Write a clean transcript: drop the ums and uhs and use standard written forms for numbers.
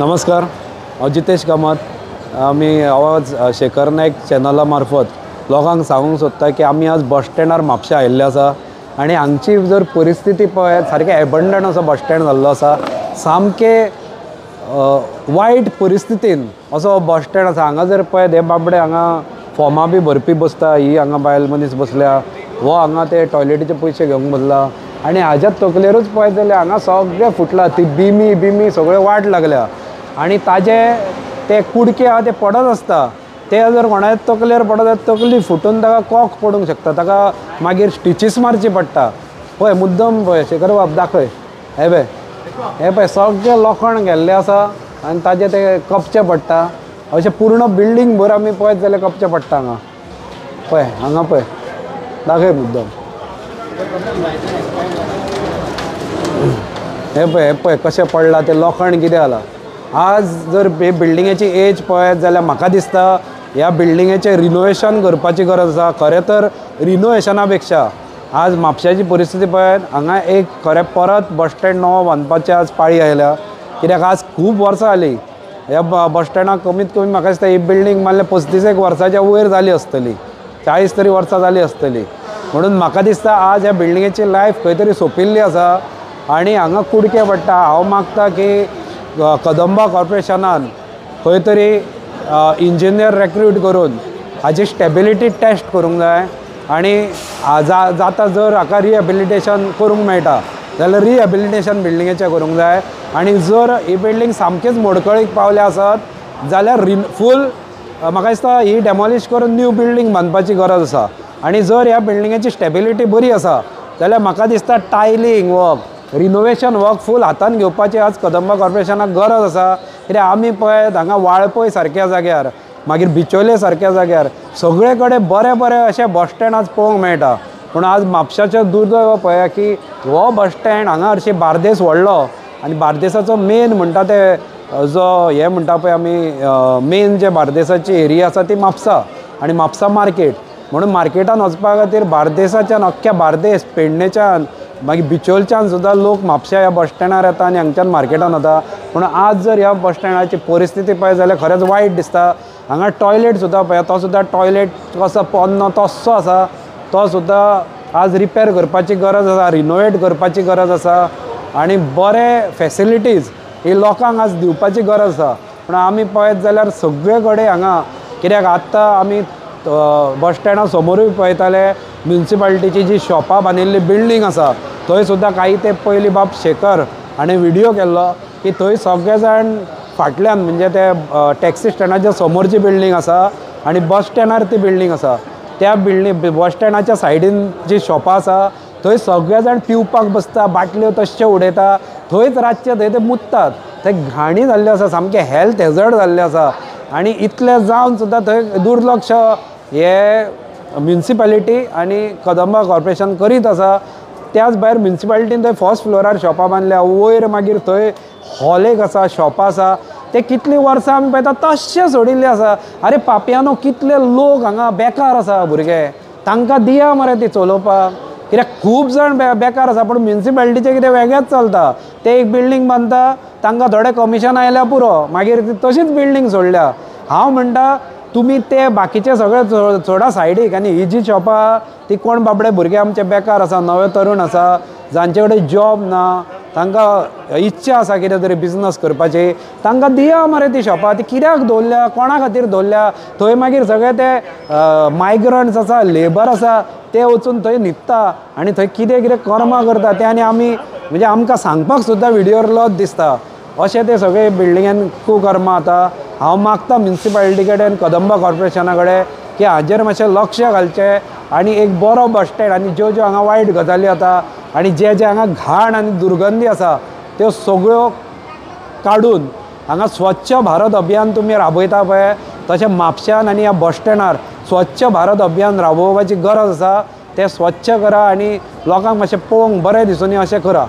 नमस्कार, हांव जितेश कामत। आमी आवाज शेखर नायक चॅनला मार्फत लोकांक सांगूंक सोदता की आमी आज बस स्टँडार म्हापशा आयिल्ले आसा आनी हांगची जर परिस्थिती पळयत सारकें एबंडन असो बस स्टँड जाल्लो आसा। सामकें वायट परिस्थितीन असो बस स्टँड आसा। हांगा जर पळयत हे बाबडे हांगा फॉर्मां बी भरपी बसता, ही हांगा बायल मनीस बसल्या, हो हांगा ते टॉयलेटीचे पयशे घेवंक बसला आनी हाज्या तकलेरूच पळयत जाल्यार हांगा सगळें फुटलां। ती बिमी सगळें वाट लागल्या आनी ताजे ते कुडके आहा ते पडत आसता, ते जर कोणाच्या तकलेर पडत जाल्यार तकली फुटून ताका कॉक पडूंक शकता, ताका मागीर स्टिचीस मारची पडटा। पळय मुद्दम पळय शेखर बाब दाखय, हे पळय सगळें लोखण गेल्लें आसा आनी ताजे ते कपचे पडटा। अशें पूर्ण बिल्डींग भर आमी पळयत जाल्यार कपचे पडटा। हांगा पळय, हांगा पळय दाखय मुद्दम, हे पळय कशें पडलां तें लोखण कितें जालां। आज जर हे बिल्डिंगेची एज पळयत जाल्यार म्हाका दिसता ह्या बिल्डिंगेचें रिनोवेशन करपाची गरज आसा। खरें तर रिनोवेशना पेक्षा आज म्हापशाची परिस्थिती पळयत, हांगा एक खरें परत बस स्टँड नवो बांदपाची आज पाळी आयल्या। कित्याक आज खूब वर्सां जालीं ह्या बस स्टँडाक, कमीत कमी म्हाका दिसता ही बिल्डींग मारल्या 35 वर्सांच्या वयर जाली आसतली, 40 तरी वर्सां जाली आसतली। म्हणून म्हाका दिसता आज ह्या बिल्डिंगेची लायफ खंय तरी सोंपिल्ली आसा आनी हांगा कुडके पडटा। हांव मागता की कदंबा कॉर्पोरेशनान खंय तरी इंजिनियर रिक्रूट करून हाची स्टेबिलिटी टेस्ट करूंक जाय आनी जाता जर हाका रिहेबिलिटेशन करूंक मेळटा जाल्यार रिहेबिलिटेशन बिल्डिंगेचें करूंक जाय। आनी जर ही बिल्डींग सामकेच मोडकळीक पावल्या आसत जाल्यार फूल म्हाका दिसता ही डेमॉलिश करून न्यू बिल्डींग बांदपाची गरज आसा। आनी जर ह्या बिल्डिंगेची स्टेबिलिटी बरी आसा जाल्यार म्हाका दिसता टायलिंग वर्क, रिनोवेशन वर्क फूल हातान घेवपाची आज कदंबा कॉर्पोरेशनाक गरज आसा। कित्याक आमी पळयत हांगा वाळपय सारक्या जाग्यार, मागीर बिचोले सारक्या जाग्यार सगळे कडेन बरे अशे बस स्टँड आज पळोवंक मेळटा। पूण आज म्हापशाचें दुर्दैव पळया की हो बस स्टँड हांगा हरशी बार्देस व्हडलो आनी बार्देसाचो मेन म्हणटा ते जो हे म्हणटा पळय आमी मेन जे बार्देसाची एरिया आसा ती म्हापसा आनी म्हापसा मार्केट। म्हणून मार्केटान वचपा खातीर बार्देसाच्यान अख्ख्या बार्देस, पेडणेच्यान मागीर बिचोलच्यान सुद्दां लोक म्हापशा ह्या बस स्टँडार येता आनी हांगच्यान मार्केटान वता। पूण आज जर ह्या बस स्टँडाची परिस्थिती पळयत जाल्यार खरेंच वायट दिसता। हांगा टॉयलेट सुद्दां पळय, तो सुद्दां टॉयलेट कसो पोन्नो तस्सो आसा, तो सुद्दां आज रिपेर करपाची गरज आसा, रिनोवेट करपाची गरज आसा आनी बरे फॅसिलिटीज ही लोकांक आज दिवपाची गरज आसा। पूण आमी पळयत जाल्यार सगळे कडेन हांगा, कित्याक आत्तां आमी बस स्टँडा समोरूय पळयताले म्युन्सिपालिटीची जी शॉपां बांदिल्ली बिल्डींग आसा थंय सुद्दां काही ते पयली बाब शेखर हाणें व्हिडियो केल्लो की थंय सगळे जाण फाटल्यान म्हणजे ते टॅक्सी स्टँडाच्या समोरची बिल्डींग आसा आनी बस स्टँडार ती बिल्डींग आसा। त्या बस स्टँडाच्या सायडीन जी शॉपां आसा थंय सगळे जाण पिवपाक बसता, बाटल्यो तश्यो उडयता, थंयच रातचे थंय ते मुत्तात। थंय घाणी जाल्ली आसा, सामकें हेल्थ हेजर्ड जाल्लें आसा आनी इतलें जावन सुद्दां थंय दुर्लक्ष हे म्युन्सिपालिटी आनी कदंबा कॉर्पोरेशन करीत आसा। त्याच भायर म्युन्सिपालिटीन थंय फर्स्ट फ्लोरार शॉपां बांदल्या, वयर मागीर थंय हॉल एक आसा, शॉपां आसा, ते कितलीं वर्सां आमी पळयता तशें सोडिल्ले आसा। आरे पापयानो कितले लोक हांगा बेकार आसा, भुरगे तांकां दिया मरे ती चलोवपाक। कित्याक खूब जाण बेकार आसा पूण म्युन्सिपालिटीचें कितें वेगळेंच चलता। ते एक बिल्डींग बांदता, तांकां थोडे कमिशन आयल्या पुरो, मागीर तशीच बिल्डींग सोडल्या। हांव म्हणटा तुमी ते बाकीचे सगळे सोडा सायडीक आनी ही जी शॉपां ती कोण बाबडे भुरगे आमचे बेकार आसा, नवे तरूण आसा, जांचे कडेन जॉब ना, तांकां इच्छा आसा कितें तरी बिजनस करपाची, तांकां दिया मरे ती शॉपां। ती कित्याक दवरल्या, कोणा खातीर दवरल्या? थंय मागीर सगळे ते मायग्रंट्स आसा, लेबर आसा, ते वचून थंय न्हिदता आनी थंय कितें कितें कर्मां करता ते आनी आमी म्हणजे आमकां सांगपाक सुद्दां व्हिडियोर लज दिसता। अशें ते सगळे बिल्डिंगेन कुकर्मां जाता। हांव मागता म्युन्सिपालिटी कडेन, कदंबा कॉर्पोरेशना कडेन की हाजेर मातशें लक्ष घालचें आनी एक बरो बस स्टँड आनी ज्यो ज्यो हांगा वायट गजाली जाता आनी जे हांगा घाण आनी दुर्गंधी आसा त्यो सगळ्यो काडून हांगा स्वच्छ भारत अभियान तुमी राबयता पळय, तशें म्हापशान आनी ह्या बस स्टँडार स्वच्छ भारत अभियान राबोवपाची गरज आसा। तें स्वच्छ करा आनी लोकांक मातशें पळोवंक बरें दिसूनी अशें करा।